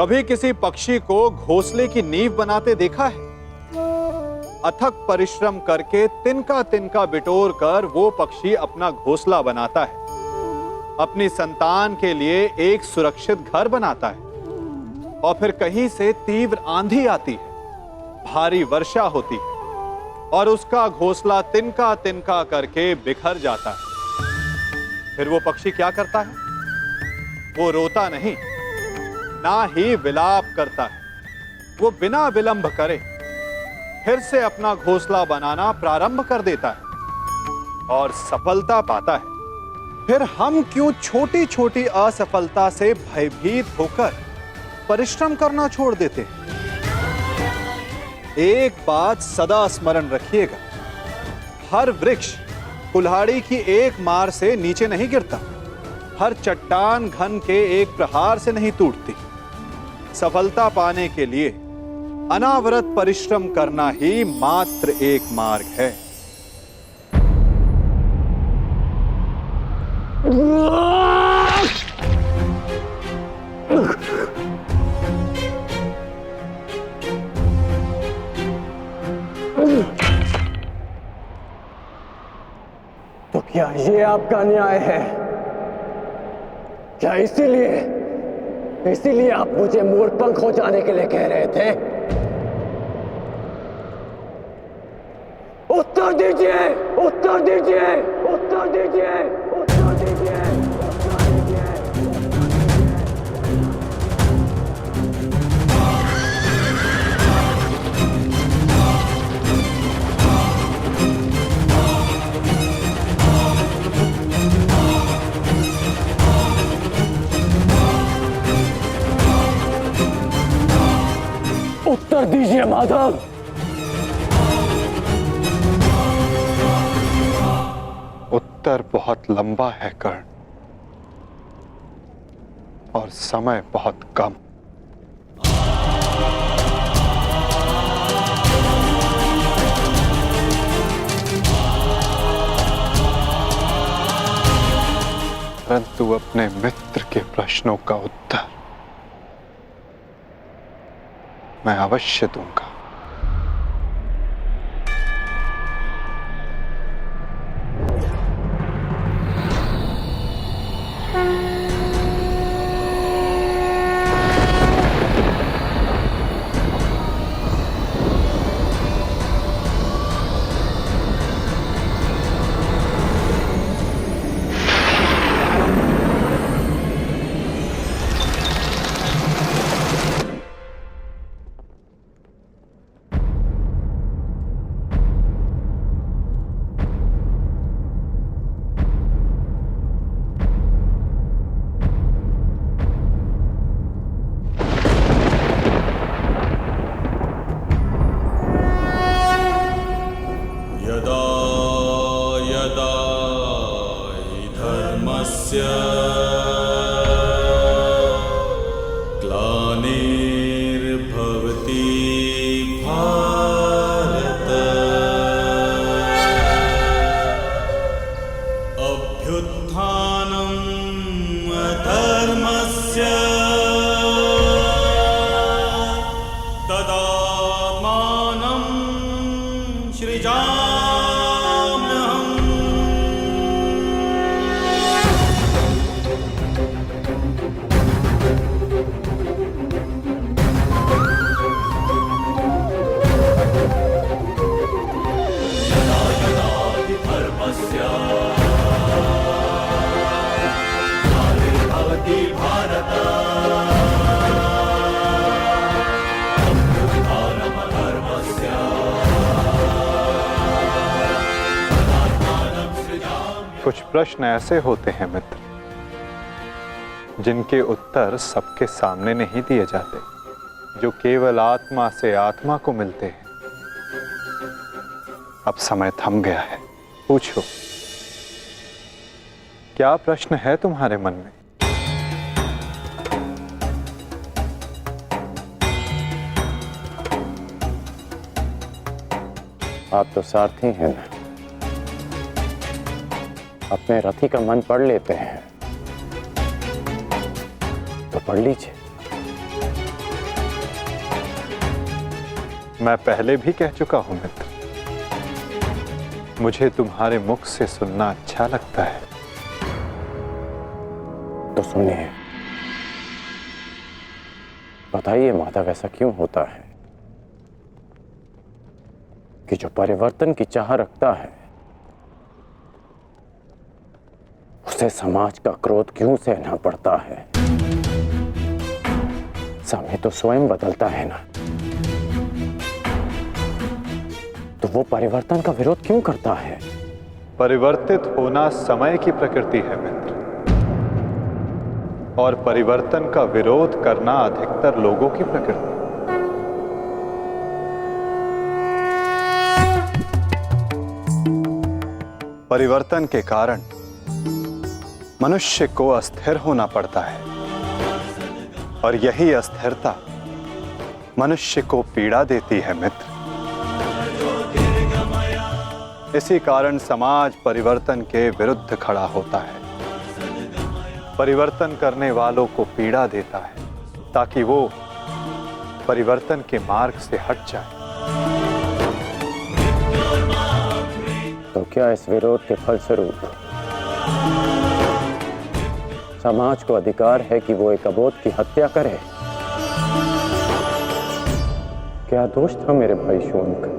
कभी किसी पक्षी को घोंसले की नींव बनाते देखा है? अथक परिश्रम करके तिनका तिनका बिटोर कर वो पक्षी अपना घोंसला बनाता है, अपनी संतान के लिए एक सुरक्षित घर बनाता है। और फिर कहीं से तीव्र आंधी आती है, भारी वर्षा होती है और उसका घोंसला तिनका तिनका करके बिखर जाता है। फिर वो पक्षी क्या करता है? वो रोता नहीं, ना ही विलाप करता है। वो बिना विलंब करे फिर से अपना घोंसला बनाना प्रारंभ कर देता है और सफलता पाता है। फिर हम क्यों छोटी छोटी असफलता से भयभीत होकर परिश्रम करना छोड़ देते हैं? एक बात सदा स्मरण रखिएगा, हर वृक्ष कुल्हाड़ी की एक मार से नीचे नहीं गिरता, हर चट्टान घन के एक प्रहार से नहीं टूटती। सफलता पाने के लिए अनावरत परिश्रम करना ही मात्र एक मार्ग है। तो क्या ये आपका न्याय है? क्या इसीलिए आप मुझे मोरपंख हो जाने के लिए कह रहे थे? उत्तर दीजिए, उत्तर दीजिए, उत्तर दीजिए, उत्तर दीजिए, उत्तर दीजिए। उत्तर दीजिए माधव। उत्तर बहुत लंबा है कर्ण, और समय बहुत कम। परंतु अपने मित्र के प्रश्नों का उत्तर मैं अवश्य दूंगा। कुछ प्रश्न ऐसे होते हैं मित्र, जिनके उत्तर सबके सामने नहीं दिए जाते, जो केवल आत्मा से आत्मा को मिलते हैं। अब समय थम गया है, पूछो, क्या प्रश्न है तुम्हारे मन में? आप तो सारथी हैं ना, अपने रथी का मन पढ़ लेते हैं, तो पढ़ लीजिए। मैं पहले भी कह चुका हूं मित्र, मुझे तुम्हारे मुख से सुनना अच्छा लगता है। तो सुनिए, बताइए माधव, ऐसा क्यों होता है कि जो परिवर्तन की चाह रखता है उसे समाज का क्रोध क्यों सहना पड़ता है? समय तो स्वयं बदलता है ना, तो वो परिवर्तन का विरोध क्यों करता है? परिवर्तित होना समय की प्रकृति है मित्र, और परिवर्तन का विरोध करना अधिकतर लोगों की प्रकृति। परिवर्तन के कारण मनुष्य को अस्थिर होना पड़ता है, और यही अस्थिरता मनुष्य को पीड़ा देती है मित्र। इसी कारण समाज परिवर्तन के विरुद्ध खड़ा होता है, परिवर्तन करने वालों को पीड़ा देता है ताकि वो परिवर्तन के मार्ग से हट जाए। तो क्या इस विरोध के फलस्वरूप समाज को अधिकार है कि वो एक अबोध की हत्या करे? क्या दोष था मेरे भाई शौनक?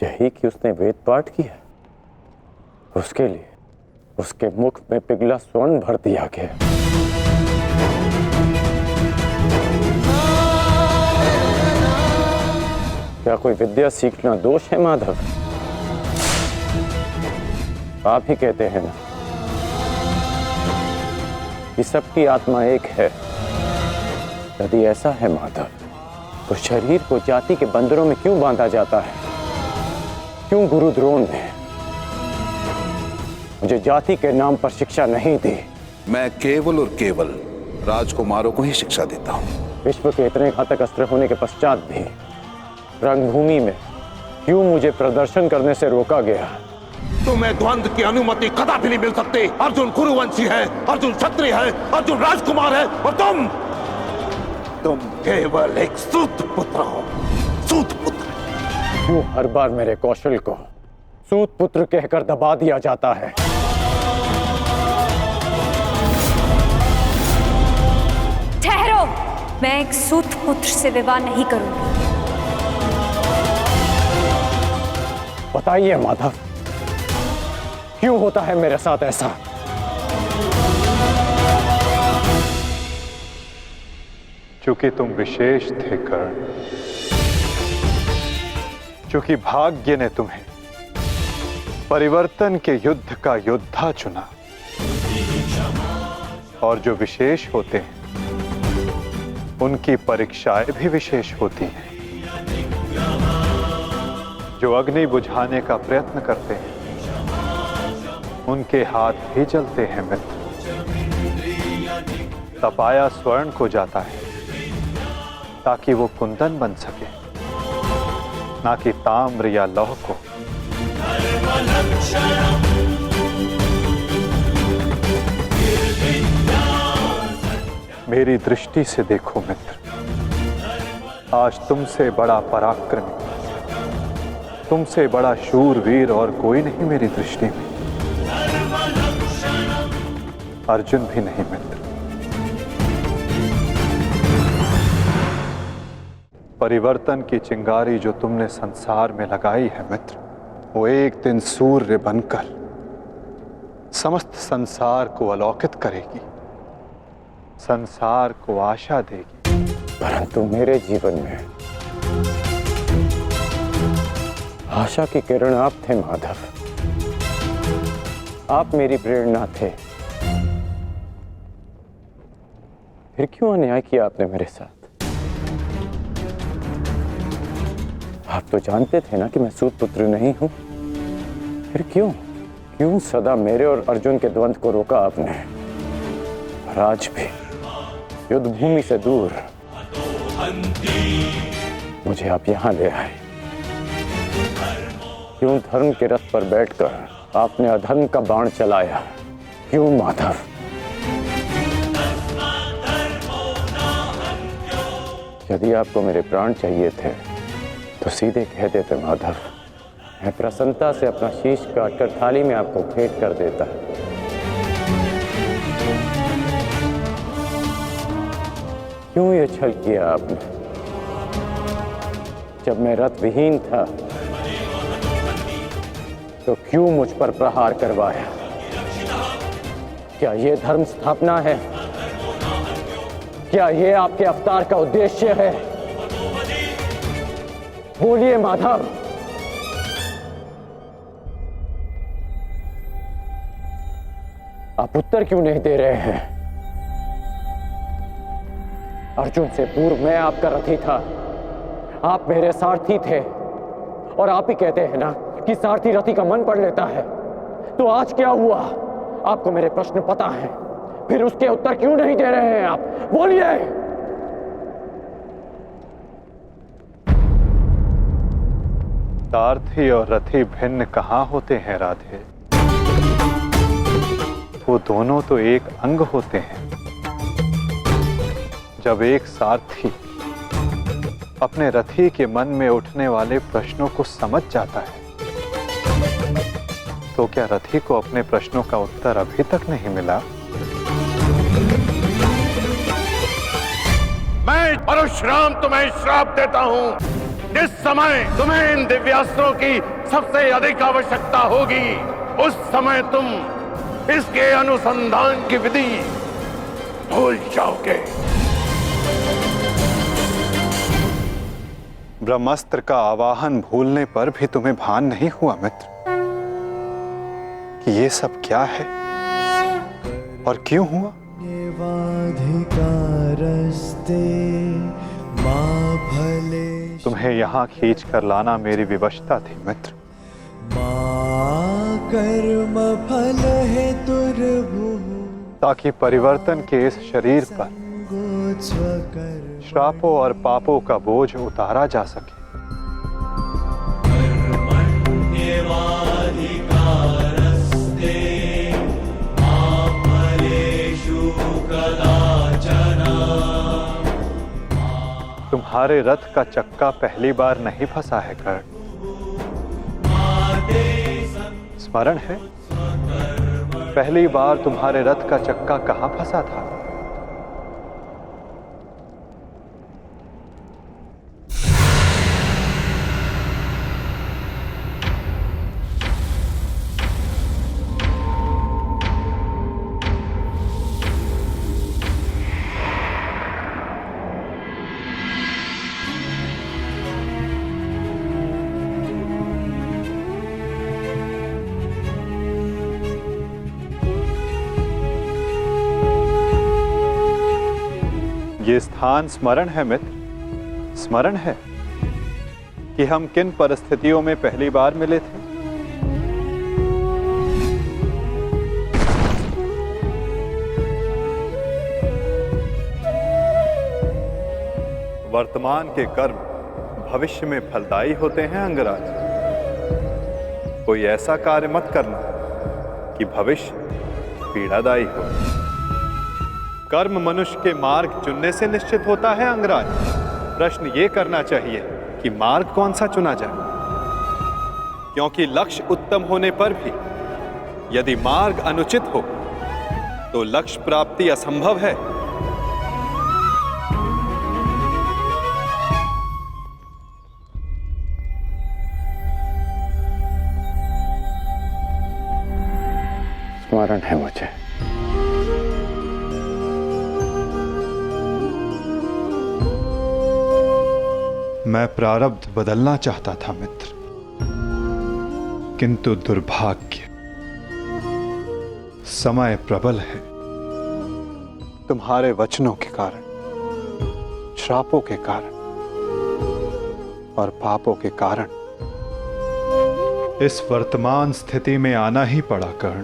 यही कि उसने वेद पाठ किया, उसके लिए उसके मुख में पिघला स्वर्ण भर दिया गया। क्या कोई विद्या सीखना दोष है माधव? आप ही कहते हैं ना कि सबकी आत्मा एक है। यदि ऐसा है माधव, तो शरीर को जाति के बंधनों में क्यों बांधा जाता है? क्यों गुरु द्रोण ने मुझे जाति के नाम पर शिक्षा नहीं दी? मैं केवल और केवल राजकुमारों को ही शिक्षा देता हूं। विश्व के इतने घातक अस्त्र होने के पश्चात भी रंगभूमि में क्यों मुझे प्रदर्शन करने से रोका गया? तुम्हें द्वंद्व की अनुमति कदापि नहीं मिल सकती। अर्जुन कुरुवंशी है, अर्जुन क्षत्रिय है, अर्जुन राजकुमार है, और तुम केवल एक सूत पुत्र हो। सूत पुत्र। क्यों हर बार मेरे कौशल को सूत पुत्र कहकर दबा दिया जाता है? ठहरो, मैं एक सूत पुत्र से विवाह नहीं करूंगी। बताइए माधव, क्यों होता है मेरे साथ ऐसा? चूंकि तुम विशेष थे कर्ण, चूंकि भाग्य ने तुम्हें परिवर्तन के युद्ध का योद्धा चुना, और जो विशेष होते हैं उनकी परीक्षाएं भी विशेष होती हैं। जो अग्नि बुझाने का प्रयत्न करते हैं उनके हाथ भी जलते हैं मित्र। तपाया स्वर्ण को जाता है ताकि वो कुंदन बन सके, ना कि ताम्र या लौह को। मेरी दृष्टि से देखो मित्र, आज तुमसे बड़ा पराक्रमी, तुमसे बड़ा शूरवीर और कोई नहीं मेरी दृष्टि में। अर्जुन भी नहीं मित्र। परिवर्तन की चिंगारी जो तुमने संसार में लगाई है मित्र, वो एक दिन सूर्य बनकर समस्त संसार को अलौकित करेगी, संसार को आशा देगी। परंतु मेरे जीवन में आशा की किरण आप थे माधव। आप मेरी प्रेरणा थे। फिर क्यों अन्याय किया आपने मेरे साथ? आप तो जानते थे ना कि मैं सूत पुत्र नहीं हूं। फिर क्यों सदा मेरे और अर्जुन के द्वंद्व को रोका आपने? और आज भी युद्ध भूमि से दूर मुझे आप यहां ले आए। क्यों धर्म के रथ पर बैठकर आपने अधर्म का बाण चलाया? क्यों माधव? यदि आपको मेरे प्राण चाहिए थे तो सीधे कह देते माधव। मैं प्रसन्नता से अपना शीश काटकर थाली में आपको भेंट कर देता। क्यों ये छल किया आपने? जब मैं रथ विहीन था तो क्यों मुझ पर प्रहार करवाया? क्या ये धर्म स्थापना है? क्या ये आपके अवतार का उद्देश्य है? बोलिए माधव। आप उत्तर क्यों नहीं दे रहे हैं? अर्जुन से पूर्व मैं आपका रथी था, आप मेरे सारथी थे, और आप ही कहते हैं ना कि सारथी रथी का मन पढ़ लेता है। तो आज क्या हुआ? आपको मेरे प्रश्न पता है, फिर उसके उत्तर क्यों नहीं दे रहे हैं आप? बोलिए। सारथी और रथी भिन्न कहाँ होते हैं राधे? वो दोनों तो एक अंग होते हैं। जब एक सारथी अपने रथी के मन में उठने वाले प्रश्नों को समझ जाता है, तो क्या रथी को अपने प्रश्नों का उत्तर अभी तक नहीं मिला? मैं परशुराम तुम्हें श्राप देता हूं। जिस समय तुम्हें इन दिव्यास्त्रों की सबसे अधिक आवश्यकता होगी, उस समय तुम इसके अनुसंधान की विधि भूल जाओगे। ब्रह्मास्त्र का आवाहन भूलने पर भी तुम्हें भान नहीं हुआ मित्र कि ये सब क्या है और क्यों हुआ? तुम्हें यहाँ खींच कर लाना मेरी विवशता थी मित्र। कर्म फल है दुर्भुः, ताकि परिवर्तन के इस शरीर पर श्रापों और पापों का बोझ उतारा जा सके। तुम्हारे रथ का चक्का पहली बार नहीं फंसा है कर्ण। स्मरण है पहली बार तुम्हारे रथ का चक्का कहां फंसा था? ये स्थान स्मरण है मित्र? स्मरण है कि हम किन परिस्थितियों में पहली बार मिले थे? वर्तमान के कर्म भविष्य में फलदायी होते हैं अंगराज। कोई ऐसा कार्य मत करना कि भविष्य पीड़ादायी हो। कर्म मनुष्य के मार्ग चुनने से निश्चित होता है अंगराज। प्रश्न ये करना चाहिए कि मार्ग कौन सा चुना जाए, क्योंकि लक्ष्य उत्तम होने पर भी यदि मार्ग अनुचित हो तो लक्ष्य प्राप्ति असंभव है। स्मरण है मुझे। मैं प्रारब्ध बदलना चाहता था मित्र, किंतु दुर्भाग्य समय प्रबल है। तुम्हारे वचनों के कारण, श्रापों के कारण और पापों के कारण इस वर्तमान स्थिति में आना ही पड़ा कर्ण।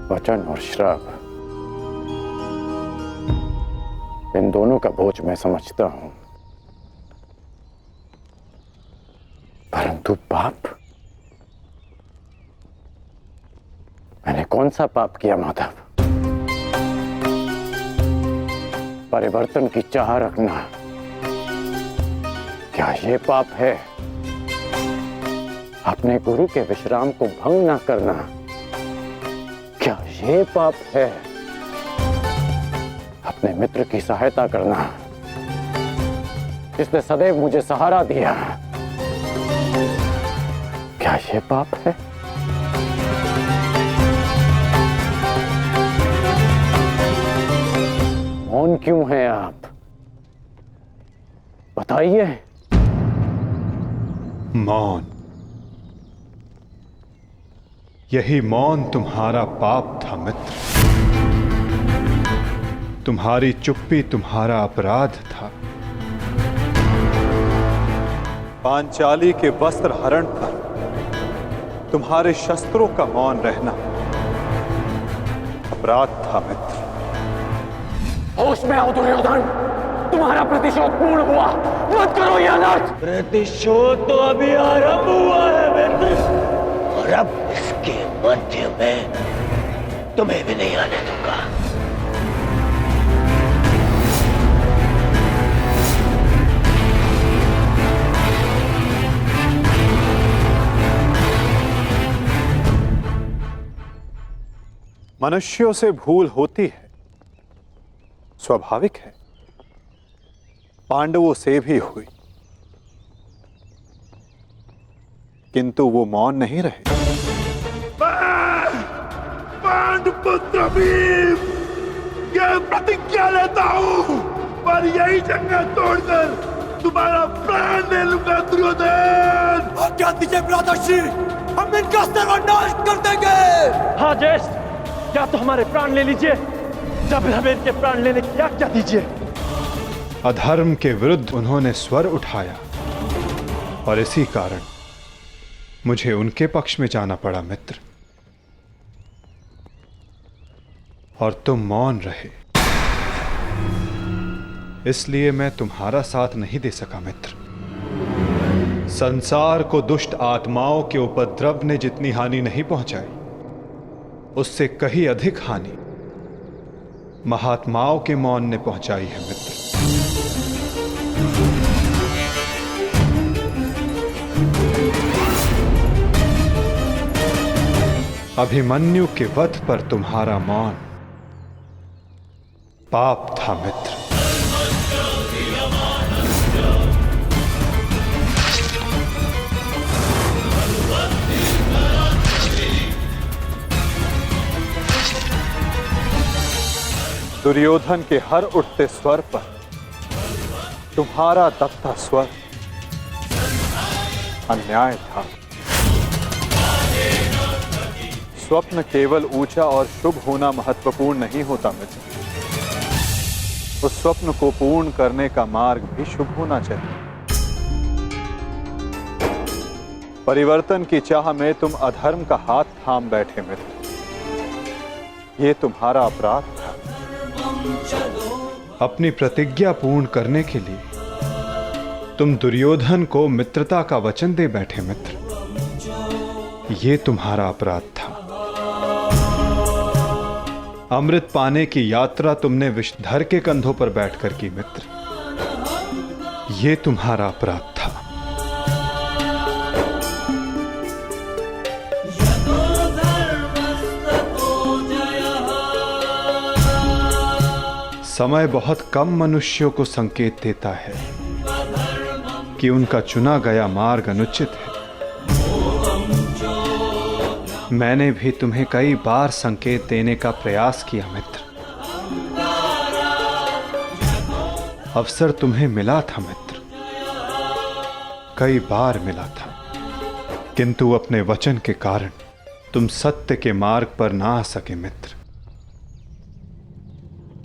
वचन और श्राप, इन दोनों का बोझ मैं समझता हूं, परंतु पाप, मैंने कौन सा पाप किया माधव? परिवर्तन की चाह रखना क्या ये पाप है? अपने गुरु के विश्राम को भंग न करना, क्या ये पाप है? अपने मित्र की सहायता करना, जिसने सदैव मुझे सहारा दिया, क्या ये पाप है? मौन क्यों हैं आप? बताइए। मौन, यही मौन तुम्हारा पाप था मित्र। तुम्हारी चुप्पी तुम्हारा अपराध था। पांचाली के वस्त्र हरण पर तुम्हारे शस्त्रों का मौन रहना अपराध था मित्र। होश में आओ दुर्योधन, तुम्हारा प्रतिशोध पूर्ण हुआ, मत करो यह अनर्थ। प्रतिशोध तो अभी आरंभ हुआ है मित्र, और अब इसके मध्य में तुम्हें भी नहीं आने दूंगा। मनुष्यों से भूल होती है, स्वाभाविक है। पांडवों से भी हुई, किंतु वो मौन नहीं रहे। पांडुपुत्र भीम, यह प्रतिज्ञा लेता हूं, पर यही जंगल तोड़कर तुम्हारा प्राण ले लूंगा दुर्योधन। आज्ञा दीजिए भ्राताश्री, हम इनका सर्वनाश कर देंगे। हाँ ज्येष्ठ, क्या तो हमारे प्राण ले लीजिए, जब हमें इनके प्राण लेने की आज्ञा दीजिए। अधर्म के विरुद्ध उन्होंने स्वर उठाया और इसी कारण मुझे उनके पक्ष में जाना पड़ा मित्र, और तुम मौन रहे, इसलिए मैं तुम्हारा साथ नहीं दे सका मित्र। संसार को दुष्ट आत्माओं के उपद्रव ने जितनी हानि नहीं पहुंचाई, उससे कहीं अधिक हानि महात्माओं के मौन ने पहुंचाई है मित्र। अभिमन्यु के वध पर तुम्हारा मौन पाप था मित्र। दुर्योधन के हर उठते स्वर पर तुम्हारा दबता स्वर अन्याय था। स्वप्न केवल ऊंचा और शुभ होना महत्वपूर्ण नहीं होता मित्र, उस स्वप्न को पूर्ण करने का मार्ग भी शुभ होना चाहिए। परिवर्तन की चाह में तुम अधर्म का हाथ थाम बैठे मित्र, ये तुम्हारा अपराध था। अपनी प्रतिज्ञा पूर्ण करने के लिए तुम दुर्योधन को मित्रता का वचन दे बैठे मित्र, ये तुम्हारा अपराध था। अमृत पाने की यात्रा तुमने विषधर के कंधों पर बैठकर की मित्र, ये तुम्हारा अपराध था। समय बहुत कम मनुष्यों को संकेत देता है कि उनका चुना गया मार्ग अनुचित है। मैंने भी तुम्हें कई बार संकेत देने का प्रयास किया मित्र, अवसर तुम्हें मिला था मित्र, कई बार मिला था, किंतु अपने वचन के कारण तुम सत्य के मार्ग पर ना आ सके मित्र,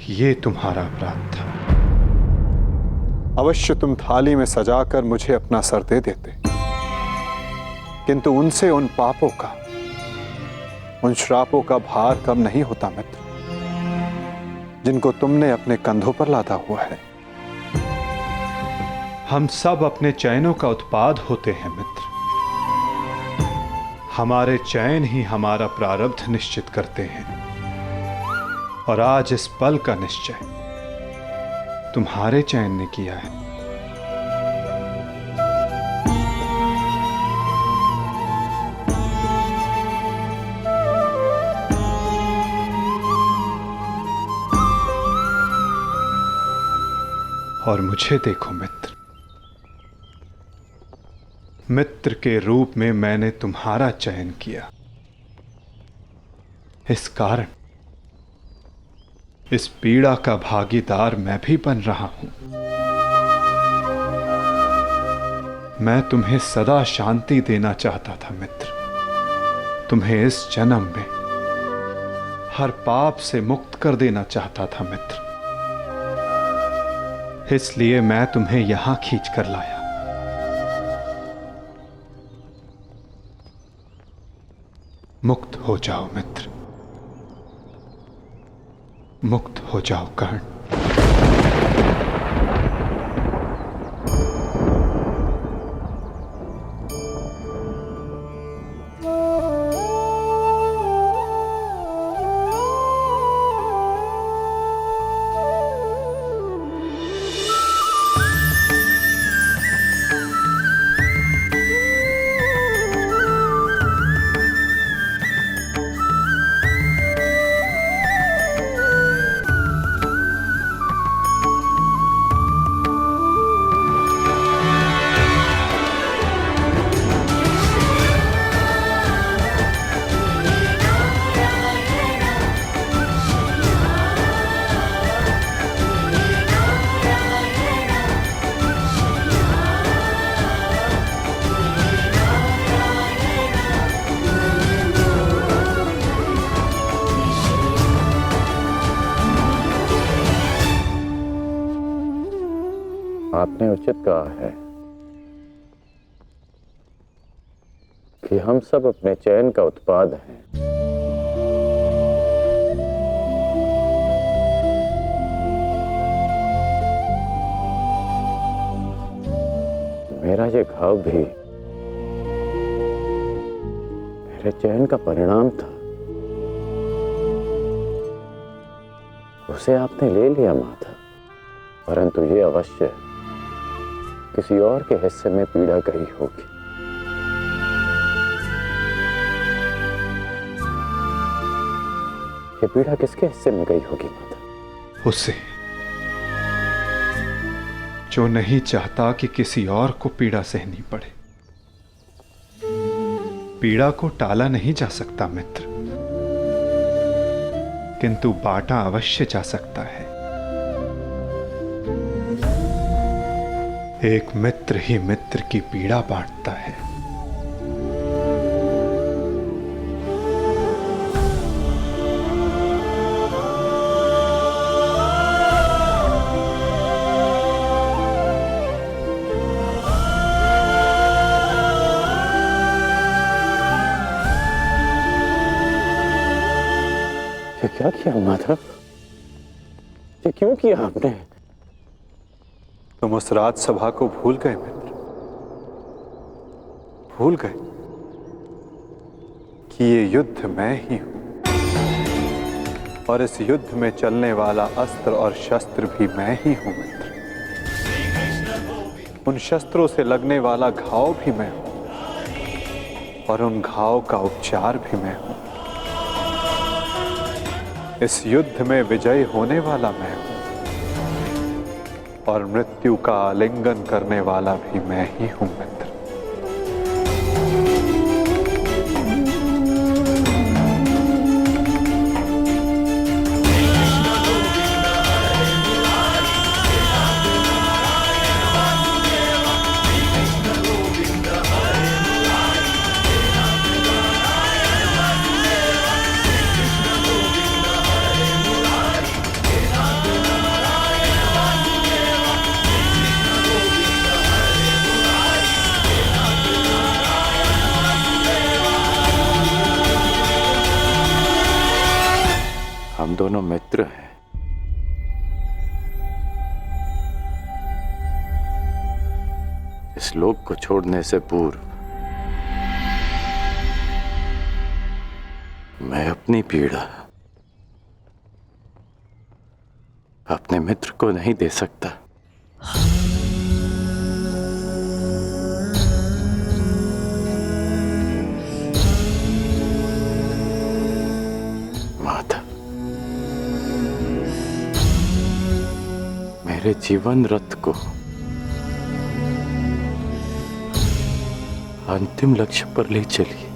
ये तुम्हारा अपराध था। अवश्य तुम थाली में सजाकर मुझे अपना सर दे देते, किंतु उनसे उन पापों का, उन श्रापों का भार कम नहीं होता मित्र, जिनको तुमने अपने कंधों पर लादा हुआ है। हम सब अपने चयनों का उत्पाद होते हैं मित्र, हमारे चयन ही हमारा प्रारब्ध निश्चित करते हैं, और आज इस पल का निश्चय तुम्हारे चयन ने किया है। और मुझे देखो मित्र, मित्र के रूप में मैंने तुम्हारा चयन किया। इस कारण इस पीड़ा का भागीदार मैं भी बन रहा हूं। मैं तुम्हें सदा शांति देना चाहता था मित्र, तुम्हें इस जन्म में हर पाप से मुक्त कर देना चाहता था मित्र। इसलिए मैं तुम्हें यहां खींच कर लाया। मुक्त हो जाओ मित्र, मुक्त हो जाओ कर्ण। आपने उचित कहा है कि हम सब अपने चयन का उत्पाद हैं। मेरा ये घाव भी मेरे चयन का परिणाम था। उसे आपने ले लिया माता, परंतु ये अवश्य किसी और के हिस्से में पीड़ा गई होगी। ये पीड़ा किसके हिस्से में गई होगी माता? उसे जो नहीं चाहता कि किसी और को पीड़ा सहनी पड़े। पीड़ा को टाला नहीं जा सकता मित्र, किंतु बांटा अवश्य जा सकता है। एक मित्र ही मित्र की पीड़ा बांटता है। ये क्या किया माधव? ये क्यों किया आपने? तुम उस राजसभा को भूल गए मित्र, भूल गए कि ये युद्ध मैं ही हूं, और इस युद्ध में चलने वाला अस्त्र और शस्त्र भी मैं ही हूं मित्र। उन शस्त्रों से लगने वाला घाव भी मैं हूं, और उन घाव का उपचार भी मैं हूं। इस युद्ध में विजयी होने वाला मैं हूं, और मृत्यु का आलिंगन करने वाला भी मैं ही हूं मित्र। हम दोनों मित्र हैं। इस लोक को छोड़ने से पूर्व मैं अपनी पीड़ा अपने मित्र को नहीं दे सकता। मेरे जीवन रथ को अंतिम लक्ष्य पर ले चलिए,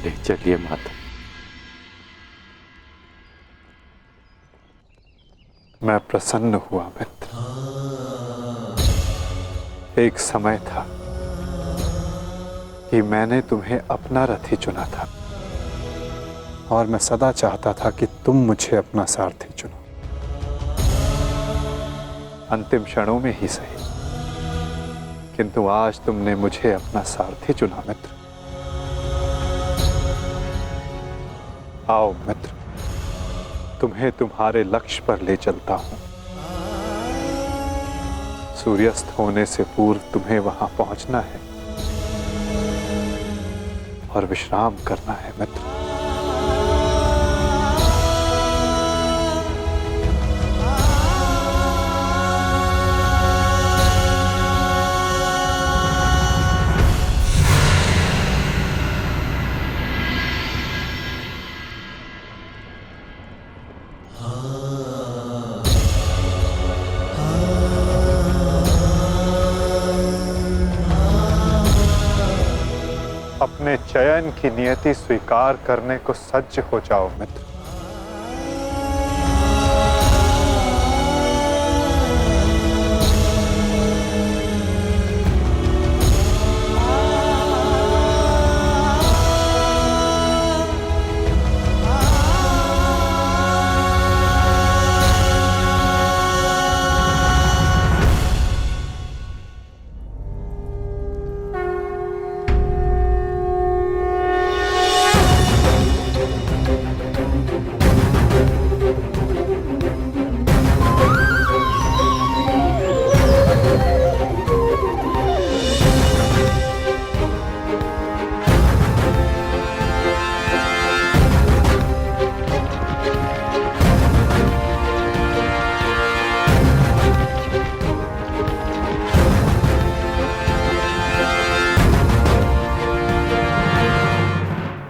ले चलिए माता। मैं प्रसन्न हुआ मित्र। एक समय था कि मैंने तुम्हें अपना रथ ही चुना था और मैं सदा चाहता था कि तुम मुझे अपना सारथी चुनो, अंतिम क्षणों में ही सही, किंतु आज तुमने मुझे अपना सारथी चुना मित्र। आओ मित्र, तुम्हें तुम्हारे लक्ष्य पर ले चलता हूं। सूर्यास्त होने से पूर्व तुम्हें वहां पहुंचना है और विश्राम करना है मित्र। अपने चयन की नियति स्वीकार करने को सज्ज हो जाओ मित्र।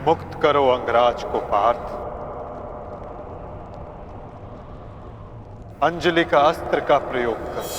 मुक्त करो अंगराज को पार्थ। अंजलि का अस्त्र का प्रयोग करो।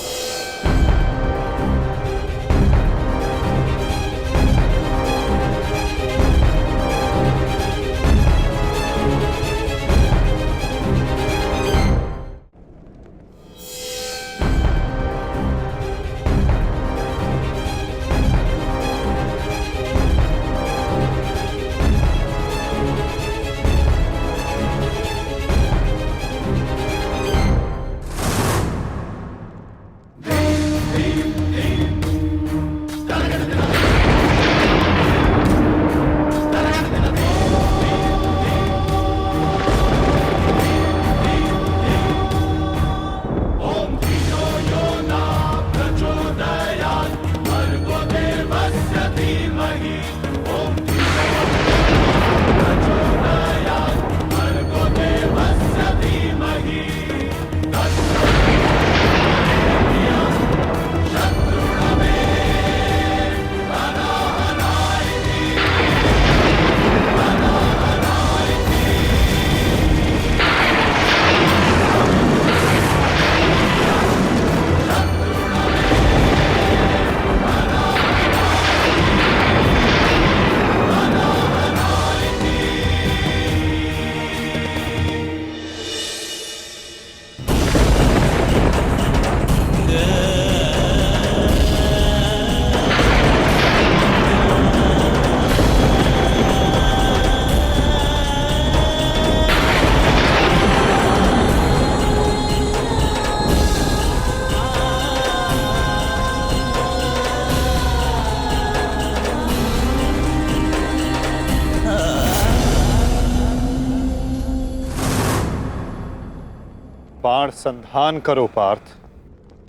बाण संधान करो पार्थ।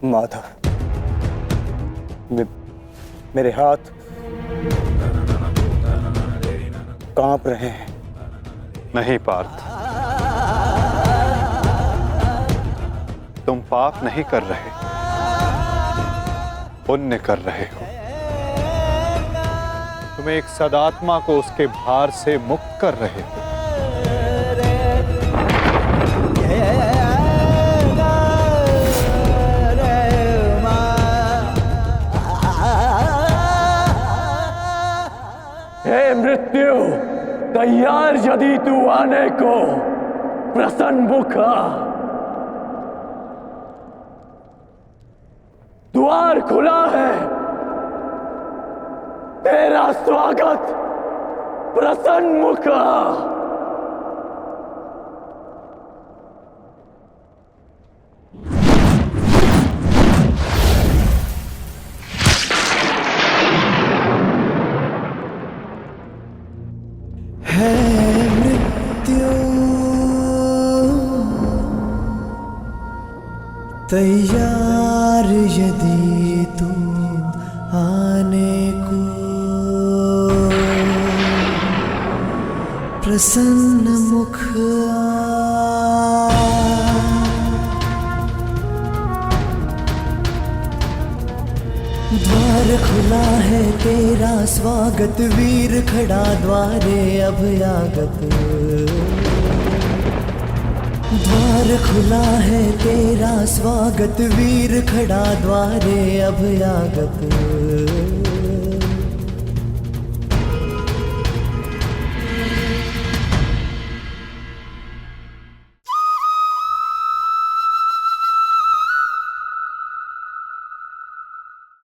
माधव, मेरे हाथ कांप रहे हैं। नहीं पार्थ, तुम पाप नहीं कर रहे, पुण्य कर रहे हो। तुम एक सदात्मा को उसके भार से मुक्त कर रहे हो। हे मृत्यु, तैयार यदि तू आने को, प्रसन्न मुखा। द्वार खुला है, तेरा स्वागत प्रसन्न मुखा। है मृत्यु तैयार यदि तू आने को, प्रसन्न मुख द्वार खुला है, तेरा स्वागत वीर खड़ा द्वारे अभयागत। द्वार खुला है, तेरा स्वागत वीर खड़ा द्वारे अभयागत।